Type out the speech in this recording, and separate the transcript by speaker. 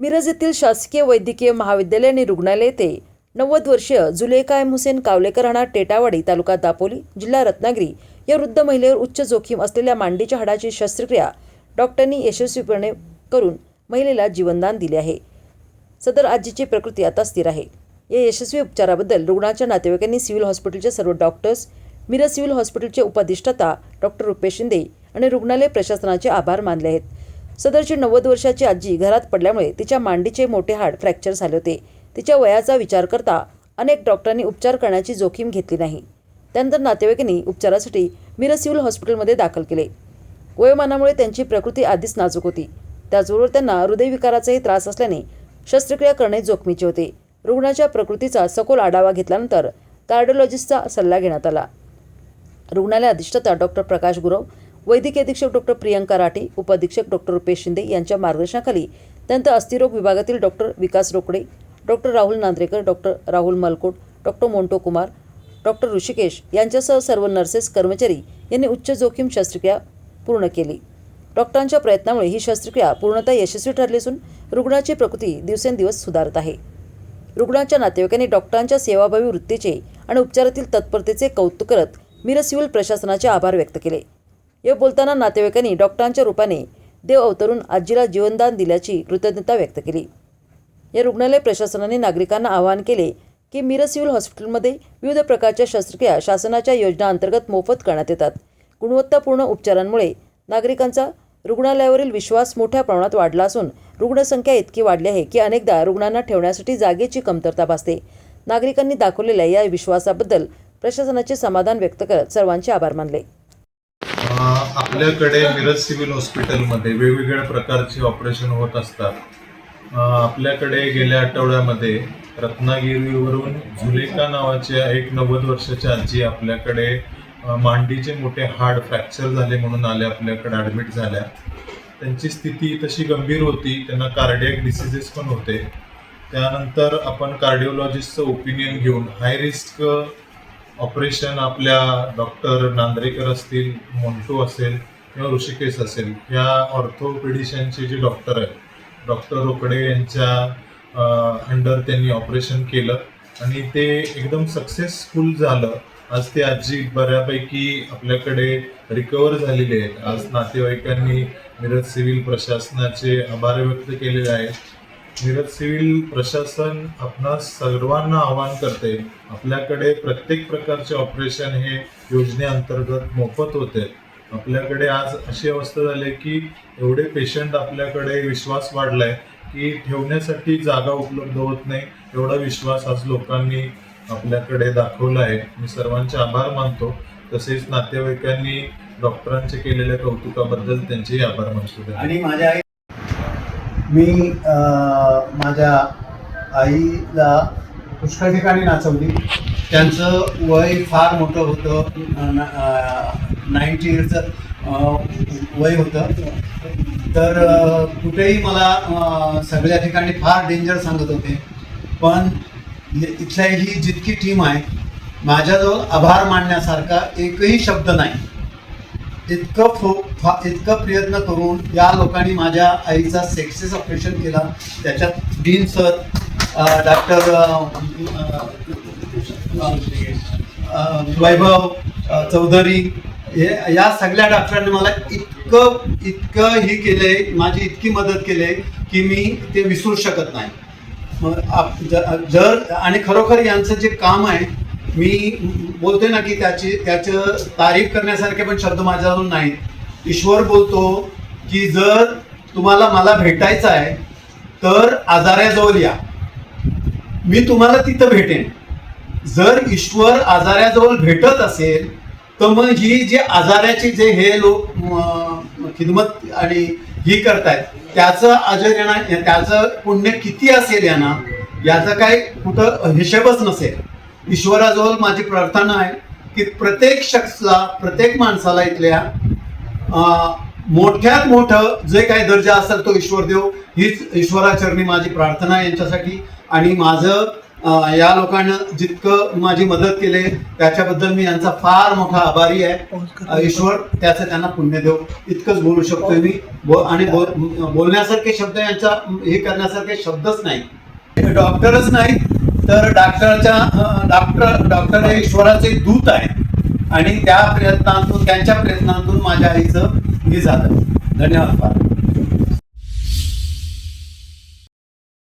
Speaker 1: मिरज येथील शासकीय वैद्यकीय महाविद्यालय आणि रुग्णालय येथे 90 वर्षीय जुलेखा एम हुसेन कावलेकर राहणार टेटावाडी तालुका दापोली जिल्हा रत्नागिरी या वृद्ध महिलेवर उच्च जोखीम असलेल्या मांडीच्या हाडाची शस्त्रक्रिया डॉक्टरांनी यशस्वीपणे करून महिलेला जीवनदान दिले आहे। सदर आजीची प्रकृती आता स्थिर आहे। या यशस्वी उपचाराबद्दल रुग्णाच्या नातेवाईकांनी सिव्हिल हॉस्पिटलचे सर्व डॉक्टर्स, मिरज सिव्हिल हॉस्पिटलचे उपअधिष्ठाता डॉक्टर रुपेश शिंदे आणि रुग्णालय प्रशासनाचे आभार मानले आहेत। सदरची 90 वर्षाची आजी घरात पडल्यामुळे तिच्या मांडीचे मोठे हाड फ्रॅक्चर झाले होते। तिच्या वयाचा विचार करता अनेक डॉक्टरांनी उपचार करण्याची जोखीम घेतली नाही। त्यानंतर नातेवाईकांनी उपचारासाठी मिरज सिव्हिल हॉस्पिटलमध्ये दाखल केले। वयोमानामुळे त्यांची प्रकृती आधीच नाजूक होती। त्याचबरोबर त्यांना हृदयविकाराचाही त्रास असल्याने शस्त्रक्रिया करणे जोखमीचे होते। रुग्णाच्या प्रकृतीचा सखोल आढावा घेतल्यानंतर कार्डिओलॉजिस्टचा सल्ला घेण्यात आला। रुग्णालय अधिष्ठाता डॉक्टर प्रकाश गुरव, वैद्यकीय अधीक्षक डॉक्टर प्रियंका राठी, उपअधीक्षक डॉक्टर रुपेश शिंदे यांच्या मार्गदर्शनाखाली त्यानंतर अस्थिरोग विभागातील doctor Vikas Rokade, doctor Rahul Nandrekar, doctor Rahul Malkot, doctor Monto Kumar, doctor Rishikesh यांच्यासह सर्व नर्सेस कर्मचारी यांनी उच्च जोखीम शस्त्रक्रिया पूर्ण केली। डॉक्टरांच्या प्रयत्नामुळे ही शस्त्रक्रिया पूर्णतः यशस्वी ठरली असून रुग्णाची प्रकृती दिवसेंदिवस सुधारत आहे। रुग्णाच्या नातेवाईकांनी डॉक्टरांच्या सेवाभावी वृत्तीचे आणि उपचारातील तत्परतेचे कौतुक करत मिरज सिव्हिल प्रशासनाचे आभार व्यक्त केले। या बोलताना नातेवाईकांनी डॉक्टरांच्या रूपाने देव अवतरून आजीला जीवनदान दिल्याची कृतज्ञता व्यक्त केली। या रुग्णालय प्रशासनाने नागरिकांना आवाहन केले की मिरज सिव्हिल हॉस्पिटलमध्ये विविध प्रकारच्या शस्त्रक्रिया शासनाच्या योजना अंतर्गत मोफत करण्यात येतात। गुणवत्तापूर्ण उपचारांमुळे नागरिकांचा रुग्णालयावरील विश्वास मोठ्या प्रमाणात वाढला असून रुग्णसंख्या इतकी वाढली आहे की अनेकदा रुग्णांना ठेवण्यासाठी जागेची कमतरता भासते। नागरिकांनी दाखवलेल्या या विश्वासाबद्दल प्रशासनाचे समाधान व्यक्त करत सर्वांचे आभार मानले।
Speaker 2: आपल्याकडे मिरज सिव्हिल हॉस्पिटलमध्ये वेगवेगळ्या प्रकारचे ऑपरेशन होत असतात। आपल्याकडे गेल्या आठवड्यामध्ये रत्नागिरीवरून जुलेखा नावाच्या एक 90 वर्षाच्या आजी आपल्याकडे मांडीचे मोठे हाड फ्रॅक्चर झाले म्हणून आले, आपल्याकडे ॲडमिट झाल्या। त्यांची स्थिती तशी गंभीर होती, त्यांना कार्डियक डिसीजेस पण होते। त्यानंतर आपण कार्डिओलॉजिस्टचं ओपिनियन घेऊन हाय रिस्क ऑपरेशन आपल्या डॉक्टर नांद्रेकर असतील, मोंटो असेल किंवा ऋषिकेश असेल या ऑर्थोपेडिशियनचे जे डॉक्टर आहेत, डॉक्टर रोकडे यांच्या अंडर त्यांनी ऑपरेशन केलं आणि ते एकदम सक्सेसफुल झालं। आज ते आजी बऱ्यापैकी आपल्याकडे रिकवर झालेले आहेत। आज नातेवाईकांनी मिरज सिव्हिल प्रशासनाचे आभार व्यक्त केलेले आहेत। मिरज सिव्हिल प्रशासन आपणास सर्वांना आवाहन करते, आपल्याकडे प्रत्येक प्रकारचे ऑपरेशन हे योजनेअंतर्गत मोफत होते। आपल्याकडे आज अशी अवस्था झाली की एवढे पेशंट आपल्याकडे विश्वास वाढलाय की ठेवण्यासाठी जागा उपलब्ध होत नाही, एवढा विश्वास आज लोकांनी आपल्याकडे दाखवला आहे। मी सर्वांचे आभार मानतो। तसेच नातेवाईकांनी डॉक्टरांचे केलेल्या कौतुकाबद्दल त्यांचेही आभार मानतो।
Speaker 3: आणि मी माझ्या आईला पुष्कळ ठिकाणी नाचवली। त्यांचं वय फार मोठं होतं, 90 इयर्सचं वय होतं। तर कुठेही मला सगळ्या ठिकाणी फार डेंजर सांगत होते, पण इथल्या ही जितकी टीम आहे माझ्याजवळ आभार मानण्यासारखा एकही शब्द नाही। इतकं प्रयत्न करून या लोकांनी माझ्या आईचा सक्सेस ऑपरेशन केला। त्याच्यात डीन सर, डॉक्टर वैभव चौधरी या सगळ्या डॉक्टरांनी मला इतकं ही केले, माझी इतकी मदत केली की मी ते विसरू शकत नाही। जर आणि खरोखर यांचं जे काम आहे, मी बोलते ना की त्याचं तारीफ करण्यासारखे पण शब्द माझ्याजवळ नाही। ईश्वर बोलतो की जर तुम्हाला मला भेटायचं आहे तर आजाऱ्याजवळ या, मी तुम्हाला तिथं भेटेन। जर ईश्वर आजाऱ्याजवळ भेटत असेल तर मग ही जे आजाऱ्याची जे हे लोक खिदमत आणि ही करतायत त्याचं अजर यांना, त्याचं पुण्य किती असेल यांना, याचा काय कुठं हिशेबच नसेल। ईश्वराजवळ माझी प्रार्थना आहे की प्रत्येक शख्सला, प्रत्येक माणसाला इथल्या मोठ्यात मोठं जे काही दर्जा असेल तो ईश्वर देव, हीच ईश्वराचरणी माझी प्रार्थना आहे यांच्यासाठी। आणि माझं या लोकांना जितकं माझी मदत केली त्याच्याबद्दल मी यांचा फार मोठा आभारी आहे. ईश्वर त्याचं त्यांना पुण्य देव, इतकंच बोलू शकतोय मी. बोलण्यासारखे शब्द यांचा हे करण्यासारखे शब्दच नाही. डॉक्टरच नाही तर डॉक्टर हे ईश्वराचे दूत आहेत आणि त्या प्रयत्नातून त्यांच्या प्रयत्नातून माझ्या आईचं हे झालं. धन्यवाद फार.